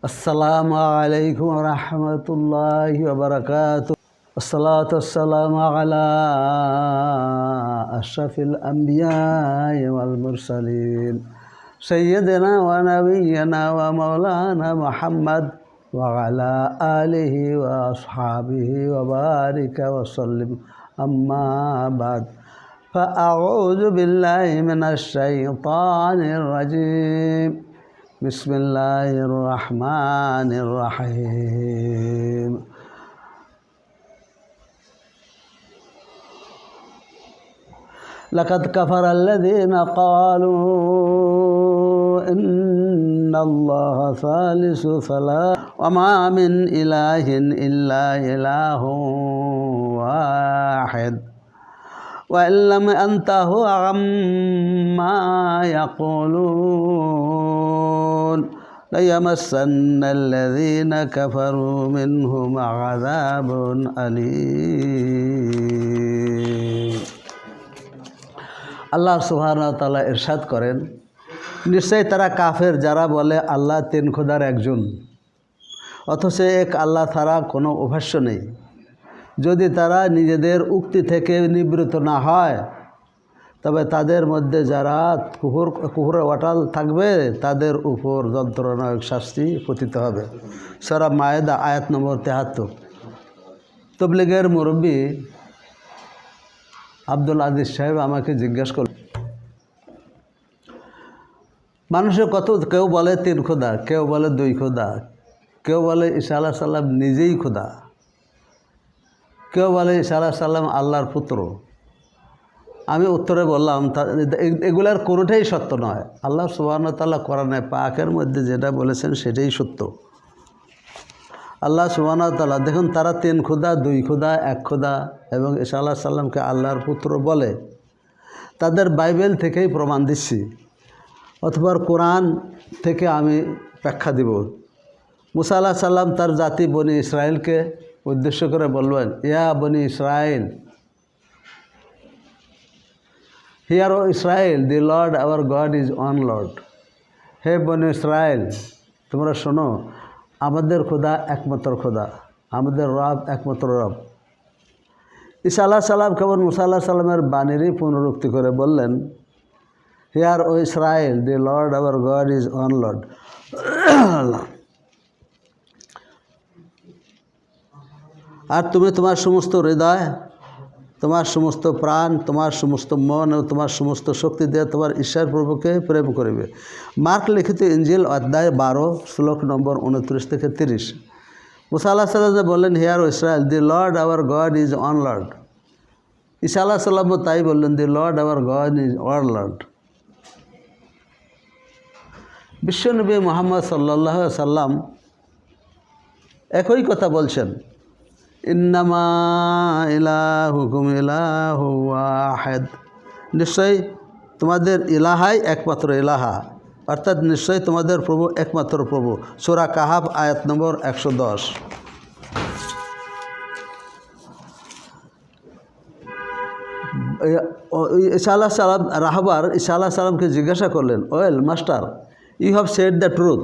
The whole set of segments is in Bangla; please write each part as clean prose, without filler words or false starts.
আসসালামু আলাইকুম ওয়া রাহমাতুল্লাহি ওয়া বারাকাতুহু। আসসালাতু ওয়াসসালামু আলা আশরাফিল আমবিয়াই ওয়াল মুরসালিন সাইয়্যিদিনা ওয়া নাবিয়্যিনা ওয়া মাওলানা মুহাম্মদ ওয়া আলা আলিহি ওয়া আসহাবিহি ওয়া বারিকা ওয়া সাল্লিম। আম্মা বাদ, ফাআউযু বিল্লাহি মিনাশ শাইতানির রাজীম। বিসমিল্লাহির রহমানির রহিম। লাকাদ কাফারাল্লাযীনা ক্বালু ইন্নাল্লাহা সালিসু সালাসা ওয়া মা মিন ইলাহিন ইল্লা ইলাহুন ওয়াহিদ ওয়া ইল্লাম আনতাহু আম্মা ইয়াকুলুন লায়ামাসান্নাল্লাযীনা কাফারু মিনহুম আযাবুন আলীম। আল্লাহ সুবহানাহু ওয়া তাআলা ইরশাদ করেন, নিশ্চয়ই তারা কাফের যারা বলে আল্লাহ তিন খোদার একজন, অথচ এক আল্লাহ ছাড়া কোনো উপাস্য নেই। যদি তারা নিজেদের উক্তি থেকে নিবৃত্ত না হয়, তবে তাদের মধ্যে যারা কুফরে অটল থাকবে তাদের উপর যন্ত্রণাদায়ক শাস্তি পতিত হবে। সূরা মায়েদা আয়াত নম্বর ৭৩। তবলিগের মুরব্বী আব্দুল আজিজ সাহেব আমাকে জিজ্ঞাসা করলেন, মানুষের কেউ বলে তিন খোদা, কেউ বলে দুই খোদা, কেউ বলে ঈসা আলাইহিস সালাম নিজেই খোদা, কেউ বলে ঈসা আলাইহিস সালাম আল্লাহর পুত্র। আমি উত্তরে বললাম, এগুলার কোনোটাই সত্য নয়। আল্লাহ সুবহানাহু ওয়া তাআলা কোরআনে পাকের মধ্যে যেটা বলেছেন সেটাই সত্য। আল্লাহ সুবহানাহু ওয়া তাআলা দেখুন, তারা তিন খোদা, দুই খোদা, এক খোদা এবং ঈসা আলাইহিস সালামকে আল্লাহর পুত্র বলে, তাদের বাইবেল থেকেই প্রমাণ দিচ্ছি, অথবা কোরআন থেকে আমি ব্যাখ্যা দিব। মুসা আলাইহিস সালাম তার জাতি বনি ইসরায়েলকে উদ্দেশ্য করে বলবেন, ইয়া বনি ইসরায়েল, hear O Israel, the Lord our God is one Lord. হে বনি ইসরায়েল, তোমরা শোনো, আমাদের খোদা একমাত্র খোদা, আমাদের রব একমাত্র রব। ঈসা আলাইহিস সালাম কেবল মুসা আলাইহিস সালামের বাণীরই পুনরুক্তি করে বললেন, hear O Israel, the Lord our God is one Lord. আর তুমি তোমার সমস্ত হৃদয়, তোমার সমস্ত প্রাণ, তোমার সমস্ত মন ও তোমার সমস্ত শক্তি দিয়ে তোমার ঈশ্বর প্রভুকে প্রেম করিবে। মার্ক লিখিত ইঞ্জিল অধ্যায় 12 শ্লোক নম্বর 29 থেকে 30। মুসা আলাইহিস সালাম বললেন, hear O Israel, the Lord our God is one Lord. ঈসা আলাইহিস সালামও তাই বললেন, the Lord our God is one Lord. বিশ্বনবী মুহাম্মদ সাল্লাল্লাহু আলাইহি সাল্লাম একই কথা বলছেন, ইন্নামা ইলাহুকুম ইলাহু ওয়াহিদ। নিশ্চয়ই তোমাদের ইলাহাই একমাত্র ইলাহা, অর্থাৎ নিশ্চয়ই তোমাদের প্রভু একমাত্র প্রভু। সূরা কাহাফ আয়াত নম্বর 110। ঈসা আলাইহিস সালাম রাহবার ঈসা আলাইহিস সালামকে জিজ্ঞাসা করলেন, well master, you have said the truth,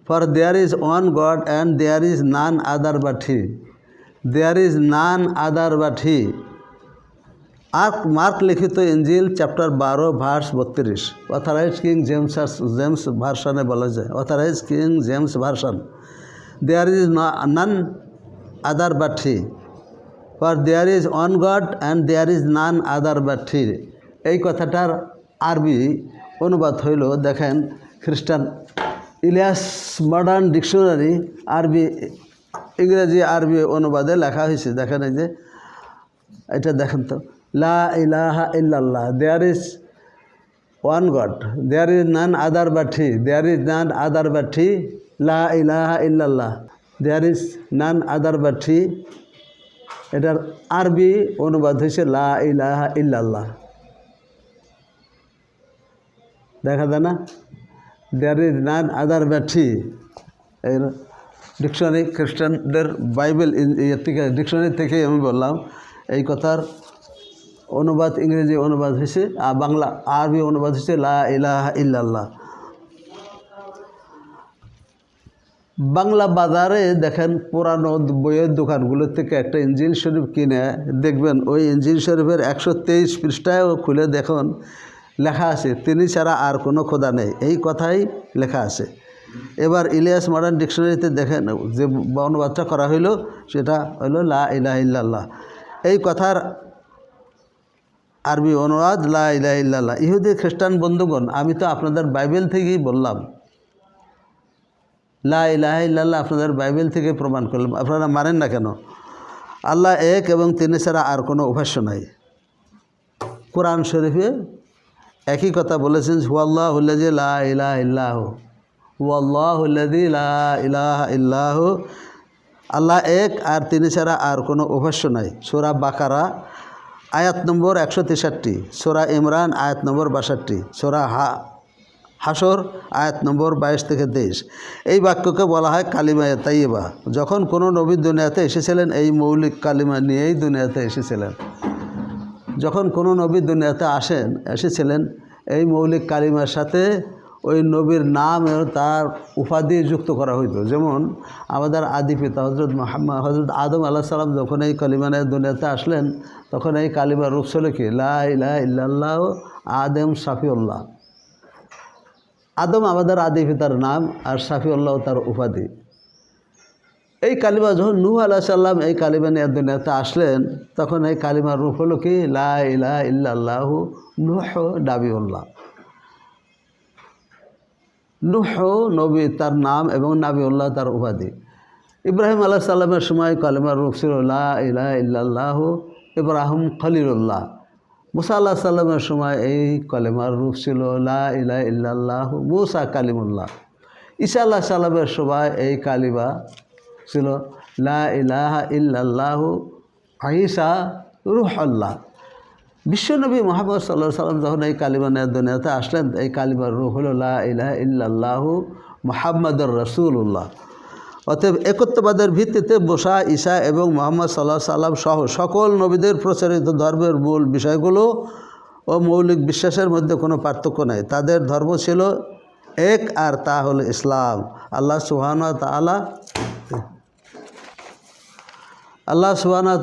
for there is one God and there is none other but He. There is none other but He. Mark লিখিত ইঞ্জিল chapter 12 verse 32। Authorize King James ভার্সনে বলা যায়, authorize King James version, there is none other but he, for there is one God and there is none other but he. এই কথাটার আরবি অনুবাদ হইল, দেখেন, খ্রিস্টান ইলিয়াস মডার্ন ডিকশনারি আরবি ইংরেজি আরবি অনুবাদে লেখা হয়েছে। দেখেন, এই যে এটা দেখেন তো, লা ইলাহা ইল্লাল্লাহ, there is one God, there is none other but he, there is none other but he, লা ইলাহা ইল্লাল্লাহ, there is none other but হি। এটার আরবি অনুবাদ হয়েছে লা ইলাহা ইল্লাল্লাহ। দেখা যায় না, দেয়ার ইজ নান আদার বাট হি। এর ডিকশনারি, খ্রিস্টানদের বাইবেল থেকে ডিকশনারি থেকে আমি বললাম, এই কথার অনুবাদ ইংরেজি অনুবাদ হয়েছে, আর বাংলা আরবি অনুবাদ হয়েছে লা ইলাহা ইল্লাল্লাহ। বাংলা বাজারে দেখেন পুরানো বইয়ের দোকানগুলোর থেকে একটা ইনজিল শরীফ কিনে দেখবেন ওই ইনজিল শরীফের 123 পৃষ্ঠায় খুলে দেখুন লেখা আছে তিনি ছাড়া আর কোনো খোদা নেই, এই কথাই লেখা আছে। এবার ইলিয়াস মডার্ন ডিকশনারিতে দেখেন যে অনুবাদটা করা হইল সেটা হইল লা ইলাহা ইল্লাল্লাহ। এই কথার আরবি অনুবাদ লা ইলাহা ইল্লাল্লাহ। ইহুদি খ্রিস্টান বন্ধুগণ, আমি তো আপনাদের বাইবেল থেকেই বললাম, লা ইলাহা ইল্লাল্লাহ আপনাদের বাইবেল থেকে প্রমাণ করলাম, আপনারা মানেন না কেন? আল্লাহ এক এবং তিনি ছাড়া আর কোনো উপাস্য নাই। কোরআন শরীফে একই কথা বলেছেন, হুয়াল্লাহুল্লাযী লা ইলাহা ইল্লাহু, হুয়াল্লাহুল্লাযী লা ইলাহা ইল্লাহু, আল্লাহ এক আর তিনি ছাড়া আর কোনো উপাস্য নাই। সূরা বাকারা আয়াত নম্বর 163, সূরা ইমরান আয়াত নম্বর 62, সূরা হাসর আয়াত নম্বর 22 থেকে 23। এই বাক্যকে বলা হয় কালিমায়ে তাইয়্যিবা। যখন কোনো নবী দুনিয়াতে এসেছিলেন এই মৌলিক কালিমা নিয়েই দুনিয়াতে এসেছিলেন। যখন কোনো নবী দুনিয়াতে এসেছিলেন এই মৌলিক কালিমার সাথে ওই নবীর নাম এবং তার উপাধি যুক্ত করা হইতো। যেমন আমাদের আদি পিতা হজরত আদম আলাইহিস সালাম যখন এই কালিমা নিয়ে দুনিয়াতে আসলেন তখন এই কালিমার রূপ ছিল কি লা ইলাহা ইল্লাল্লাহ আদম শাফিউল্লাহ। আদম আমাদের আদি পিতার নাম আর শাফিউল্লাহ তার উপাধি। এই কালিমা যখন নূহ আলাইহিস সালাম এই কালিমা নিয়ে দুনিয়াতে আসলেন তখন এই কালিমার রূপ হলো কি লা ইলাহা ইল্লাল্লাহ নূহ নাবিউল্লাহ। নূহ নবী তার নাম এবং নাবিউল্লাহ তার উপাধি। ইব্রাহিম আলাইহিস সালামের সময় কালিমার রূপ ছিল লা ইলাহা ইল্লাল্লাহ ইব্রাহিম খলিলুল্লাহ। মুসা আলাইহিস সালামের সময় এই কালিমার রূপ ছিল লা ইলাহা ইল্লাল্লাহ মুসা কালিমুল্লাহ। ঈসা আলাইহিস সালামের সময় এই কালিমা ছিল লা ইলাহা ইল্লাল্লাহ ঈসা রূহুল্লাহ। বিশ্বনবী মুহাম্মদ সাল্লাল্লাহু আলাইহি সাল্লাম যখন এই কালিমা নিয়ে দুনিয়াতে আসলেন এই কালিমার রূপ হলো লা ইলাহা ইল্লাল্লাহ মুহাম্মাদুর রাসূলুল্লাহ। অতএব একত্ববাদের ভিত্তিতে মুসা, ঈসা এবং মুহাম্মদ সাল্লাল্লাহু আলাইহি সাল্লাম সহ সকল নবীদের প্রচারিত ধর্মের মূল বিষয়গুলো ও মৌলিক বিশ্বাসের মধ্যে কোনো পার্থক্য নেই। তাদের ধর্ম ছিল এক আর তা হলো ইসলাম। আল্লাহ সুবহানাহু ওয়া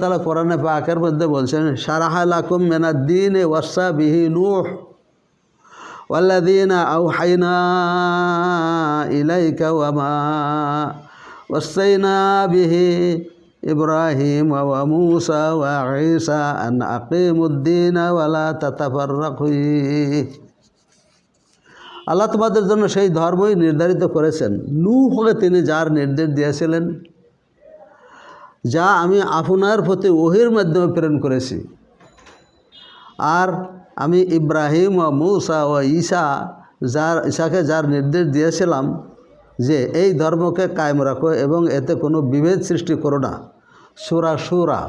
তাআলা কোরআনে পাকের মধ্যে বলছেন শারাহা লাকুম মিনাদ-দীন ওয়াসা বিহি নূহ ওয়াল্লাযীনা আওহাইনা ইলাইকা ওয়া মা ওয়াসাইনা বিহি ইব্রাহিম ওয়া মূসা ওয়া ঈসা আন আকিমুদ-দীন ওয়া লা তাতাফাররাকু। আল্লাহ তোমাদের জন্য সেই ধর্মই নির্ধারিত করেছেন নূহকে তিনি যার নির্দেশ দিয়েছিলেন, যা আমি আপনার প্রতি ওহীর মাধ্যমে প্রেরণ করেছি। আর আমি ইব্রাহিম ও মূসা ও ঈসাকে যার নির্দেশ দিয়েছিলাম যে এই ধর্মকে কায়েম রাখো এবং এতে কোনো বিভেদ সৃষ্টি করো না। সূরা শুরা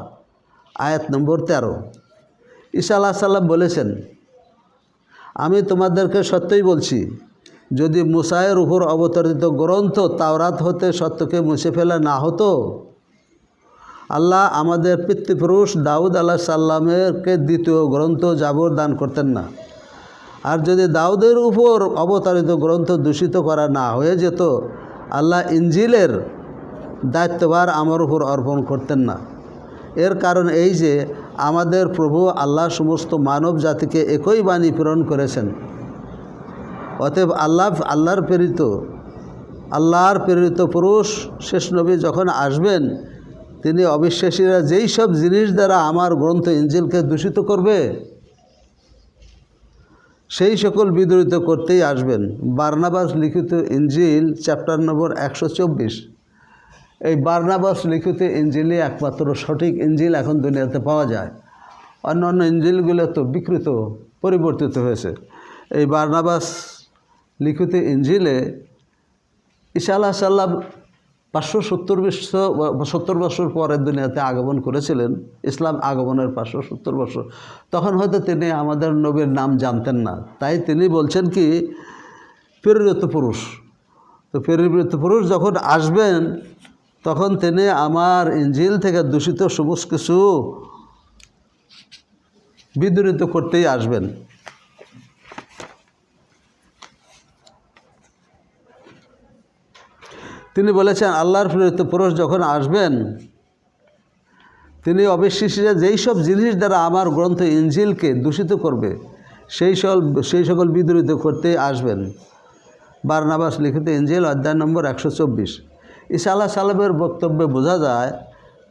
আয়াত নম্বর 13। ঈসা আলাইহিস সালাম বলেছেন, আমি তোমাদেরকে সত্যই বলছি, যদি মুসায়ের উপর অবতরিত গ্রন্থ তাওরাত হতে সত্যকে মুছে ফেলা না হতো আল্লাহ আমাদের পিতৃপুরুষ দাউদ আলাইহিস সালামকে দ্বিতীয় গ্রন্থ জাবুর দান করতেন না। আর যদি দাউদের উপর অবতারিত গ্রন্থ দূষিত করা না হয়ে যেত আল্লাহ ইনজিলের দায়িত্বভার আমার উপর অর্পণ করতেন না। এর কারণ এই যে আমাদের প্রভু আল্লাহ সমস্ত মানব জাতিকে একই বাণী প্রেরণ করেছেন। অতএব আল্লাহর প্রেরিত পুরুষ শেষ নবী যখন আসবেন তিনি অবিশ্বাসীরা যেই সব জিনিস দ্বারা আমার গ্রন্থ ইনজিলকে দূষিত করবে সেই সকল বিদ্রোহিত করতেই আসবেন। বারনাবাস লিখিত ইনজিল চ্যাপ্টার নম্বর 124। এই বারনাবাস লিখিত ইনজিলই একমাত্র সঠিক ইনজিল এখন দুনিয়াতে পাওয়া যায়। অন্যান্য ইনজিলগুলো তো বিকৃত পরিবর্তিত হয়েছে। এই বারনাবাস লিখিত ইনজিলে ঈসা আলাইহিস সালাম 570 বছর পরে দুনিয়াতে আগমন করেছিলেন। ইসলাম আগমনের 570 বছর। তখন হয়তো তিনি আমাদের নবীর নাম জানতেন না, তাই তিনি বলছেন কি প্রেরিত পুরুষ। তো প্রেরিত পুরুষ যখন আসবেন তখন তিনি আমার ইনজিল থেকে দূষিত সমস্ত কিছু বিদ্রোহিত করতেই আসবেন। তিনি বলেছেন আল্লাহর প্রেরিত পুরুষ যখন আসবেন তিনি অবিশ্বাসীরা যেই সব জিনিস দ্বারা আমার গ্রন্থ ইনজিলকে দূষিত করবে সেই সকল বিদ্রোহিত করতে আসবেন। বারনাবাস লিখিত ইনজিল অধ্যায় নম্বর 124। ঈসা আলাইহিস সালামের বক্তব্যে বোঝা যায়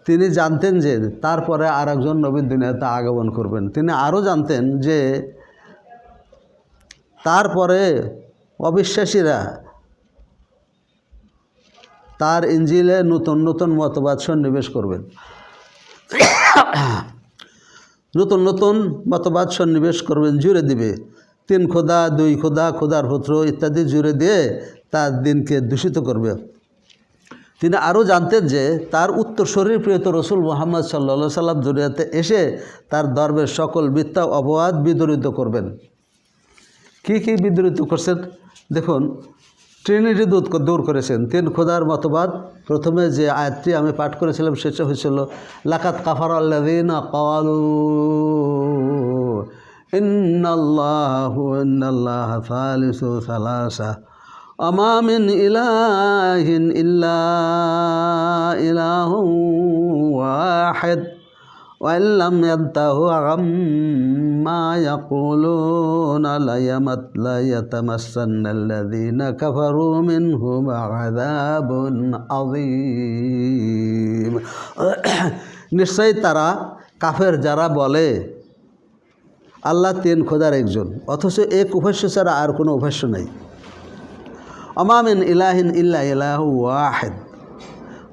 তিনি জানতেন যে তারপরে আর একজন নবী দুনিয়াতে আগমন করবেন। তিনি আরও জানতেন যে তারপরে অবিশ্বাসীরা তার ইনজিলে নতুন নতুন মতবাদ সন্নিবেশ করবেন, নতুন নতুন মতবাদ সন্নিবেশ করবেন, জুড়ে দিবে। 3 খোদা, 2 খোদা, খোদার পুত্র ইত্যাদি জুড়ে দিয়ে তার দিনকে দূষিত করবে। তিনি আরও জানতেন যে তার উত্তরসূরি প্রিয়ত রসুল মুহাম্মদ সাল্লাল্লাহু সাল্লাম দুনিয়াতে এসে তার ধর্মের সকল মিথ্যা অপবাদ বিদরিত করবেন। কি কি বিদরিত করছেন দেখুন। ট্রিনিটি দূর করেছেন, 3 খোদার মতবাদ। প্রথমে যে আয়াতটি আমি পাঠ করেছিলাম সেটা হয়েছিল লাকাত কাফারাল্লাযীনা ক্বালু ইন্নাল্লাহা সালিসু সালাসা আমা মিন ইলাহিন ইল্লা ইলাহুন ওয়াহিদ ওয়া ইল্লাম ইয়ান্তাহু আম্মা ইয়াকুলুনা লায়াতামাসান্নাল্লাযীনা কাফারু মিনহুম আযাবুন আযীম। নিশ্চয়ই তারা কাফের যারা বলে আল্লাহ 3 খোদার একজন, অথচ এক উপাস্য ছাড়া আর কোনো উপাস্য নেই। আমা মিন ইলাহিন ইল্লা ইলাহু ওয়াহিদ।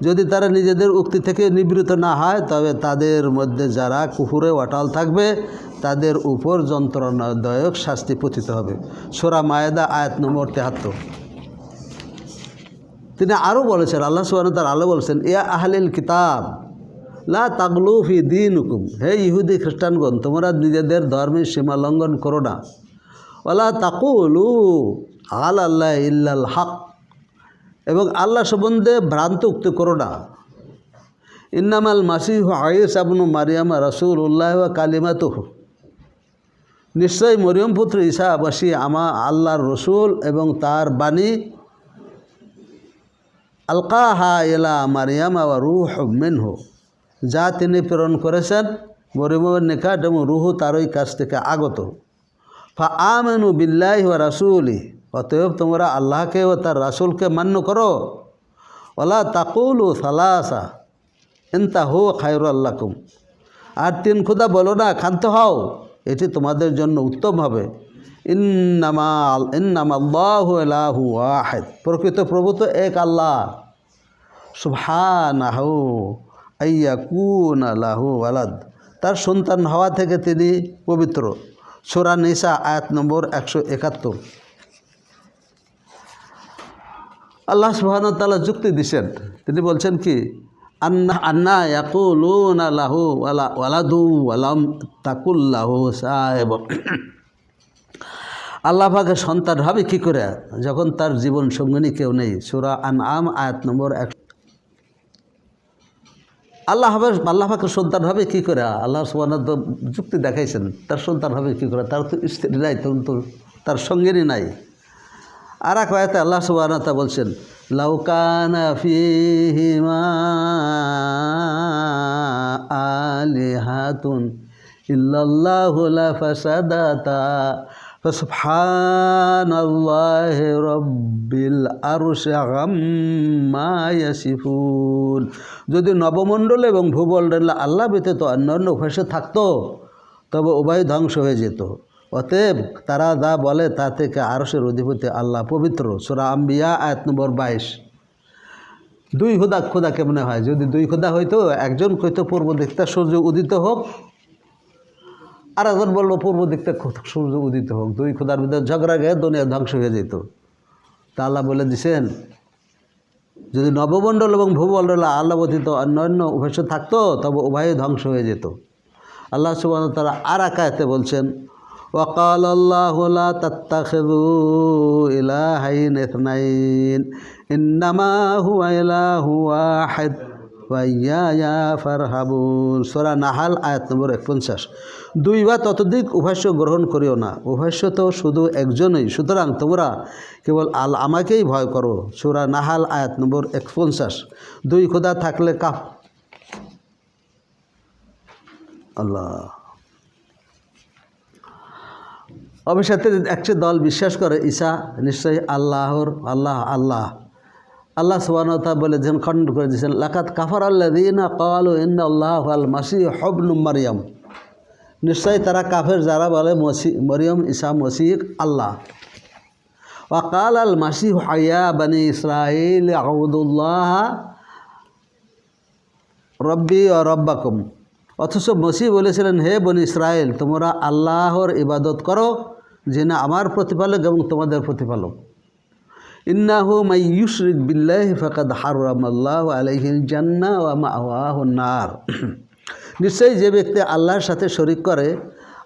যদি তারা নিজেদের উক্তি থেকে নিবৃত্ত না হয় তবে তাদের মধ্যে যারা কুফুরে অটল থাকবে তাদের উপর যন্ত্রণাদায়ক শাস্তি পতিত হবে। সূরা মায়েদা আয়াত নম্বর 73। তিনি আরও বলেছেন, আল্লাহ সুবহানাহু ওয়া তাআলা বলেছেন, ইয়া আহলিল কিতাব লা তাগলু ফি দীনিকুম, হে ইহুদি খ্রিস্টানগণ তোমরা নিজেদের ধর্মের সীমা লঙ্ঘন করো না। ওয়ালা তাকুলু আলাল্লাহি ইল্লাল হক, এবং আল্লাহ সম্বন্ধে ভ্রান্ত উক্তি করো না। ইন্নামাল মাসিহু ঈসা ইবনু মারইয়াম রাসূলুল্লাহ ওয়া কালিমাতুহু, নিশ্চয়ই মরিয়ম পুত্র ঈসা মাসিহ আল্লাহর রসুল এবং তার বাণী। আলকাহা ইলা মারইয়াম ওয়া রূহুম মিনহু, যা তিনি প্রেরণ করেছেন মরিয়মের নিকট এবং রূহ তারই কাছ থেকে আগত। ফা আমানু বিল্লাহি ওয়া রাসূলিহি, অতএব তোমরা আল্লাহকে ও তার রাসূলকে মান্য করো। ওয়ালা তাকুলু সালাসা ইনতাহু খায়রুল লাকুম, আর 3 খোদা বলো না, ক্ষান্ত হও, এটি তোমাদের জন্য উত্তম হবে। ইন্নামাল্লাহু ইলাহু ওয়াহিদ, প্রকৃত প্রভু তো এক আল্লাহ। সুবহানাহু আইয়াকুনা লাহু ওয়ালাদ, তার সন্তান হওয়া থেকে তিনি পবিত্র। সূরা নিসা আয়াত নম্বর 171। আল্লাহ সুবহানাহু ওয়া তাআলা যুক্তি দিচ্ছেন, তিনি বলছেন কি, আন্না ইয়াকুলুনা লাহু ওয়ালাদু ওয়ালাম তাকুল লাহু সাহিব, আল্লাহ পাকের সন্তান হবে কী করে যখন তার জীবন সঙ্গিনী কেউ নেই। সূরা আনআম আয়াত নম্বর 1। আল্লাহ পাকের সন্তান হবে কী করে? আল্লাহ সুবহানাহু ওয়া তাআলা যুক্তি দেখাইছেন, তার সন্তান হবে কী করে, তার তো স্ত্রী নাই, তার সঙ্গিনী নাই। আর এক আয়াতে আল্লাহ সুবহানাহু ওয়া তাআলা বলছেন, লাউ কানা ফীহিমা আলিহাতুন ইল্লাল্লাহু লাফাসাদাতা ফাসুবহানাল্লাহি রাব্বিল আরশি আম্মা ইয়াসিফুন। যদি নবমণ্ডল এবং ভূমণ্ডলে আল্লাহ ব্যতীত অন্যান্য উপাস্য থাকতো তবে উভয় ধ্বংস হয়ে যেত। অতএব তারা যা বলে তা থেকে আরশের অধিপতি আল্লাহ পবিত্র। সূরা আম্বিয়া আয়াত নম্বর 22। 2 খোদা কেমনে হয়? যদি 2 খোদা হইতো, একজন কইতো পূর্ব দিকটা সূর্য উদিত হোক, আর একজন বললো পূর্ব দিকটা সূর্য উদিত হোক। 2 খোদার ভিতরে ঝগড়া গিয়ে দুনিয়া ধ্বংস হয়ে যেত। তা আল্লাহ বলে দিছেন, যদি নবমণ্ডল এবং ভূমণ্ডলে আল্লাহ ব্যতীত অন্যান্য উপাস্য থাকতো তবে উভয় ধ্বংস হয়ে যেত। আল্লাহ সুবহানাহু ওয়া তাআলা আর এক আয়াতে বলছেন, وقال الله لا تتخذوا إلهين اثنين إنما هو إله واحد ওয়া ইয়্যায়া ফারহাবুন। সূরা নাহাল আয়াত নম্বর 49। 2 বা ততোধিক উপাস্য গ্রহণ করিও না, উপাস্য তো শুধু একজনই, সুতরাং তোমরা কেবল আমাকেই ভয় করো। সূরা নাহাল আয়াত নম্বর 49। 2 খোদা থাকলে আল্লাহ। অভিশাপের একটি দল বিশ্বাস করে ঈসা নিশ্চয়ই আল্লাহ সুবহানাহু ওয়া তাআলা বলেছেন, খণ্ডন করে দিয়েছেন, লাকাদ কাফারাল্লাযীনা ক্বালু ইন্নাল্লাহাল মাসীহু ইবনু মারইয়াম। নিশ্চয়ই তারা কাফের যারা বলে মরিয়ম ঈসা মসিহ আল্লাহ। ওয়া ক্বালাল মাসীহু ইয়া বনী ইসরাঈল আ'বুদুল্লাহ রব্বি ওয়া রব্বাকুম। অথচ মসিহ বলেছিলেন, হে বনী ইসরায়েল, তোমরা আল্লাহর ইবাদত করো, যিনি আমার প্রতিপালক এবং তোমাদের প্রতিপালক। ইন্নাহু মান ইউশরিক বিল্লাহি ফাকাদ হারামাল্লাহু আলাইহিল জান্নাহ ওয়া মাওয়াহুন নার। নিশ্চয়ই যে ব্যক্তি আল্লাহর সাথে শরিক করে,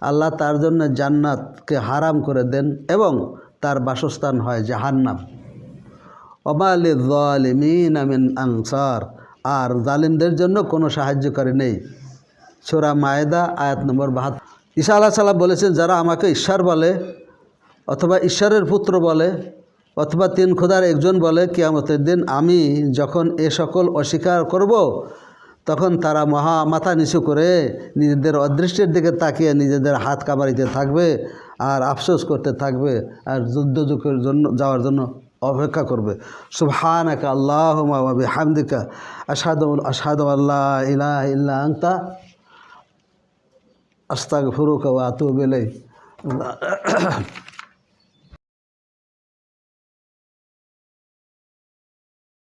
আল্লাহ তার জন্য জান্নাতকে হারাম করে দেন এবং তার বাসস্থান হয় জাহান্নাম। ওয়া মা লিয-যালিমিনা মিন আনসার। আর জালিমদের জন্য কোনো সাহায্যকারী নেই। সূরা মায়েদা আয়াত নম্বর 72। ঈসা আলাইহিস সালাম বলেছেন, যারা আমাকে ঈশ্বর বলে অথবা ঈশ্বরের পুত্র বলে অথবা 3 খোদার একজন বলে, কিয়ামতের দিন আমি যখন এ সকল অস্বীকার করব, তখন তারা মাথা নিচু করে নিজেদের অদৃষ্টের দিকে তাকিয়ে নিজেদের হাত কামারিতে থাকবে আর আফসোস করতে থাকবে আর যুদ্ধযুদ্ধের জন্য যাওয়ার জন্য অপেক্ষা করবে। সুবহানাকা আল্লাহুম্মা ওয়া বিহামদিকা আশহাদু আল্লা ইলাহা ইল্লা আনতা আস্তাগফিরুকা ওয়া আতুবু ইলাইক।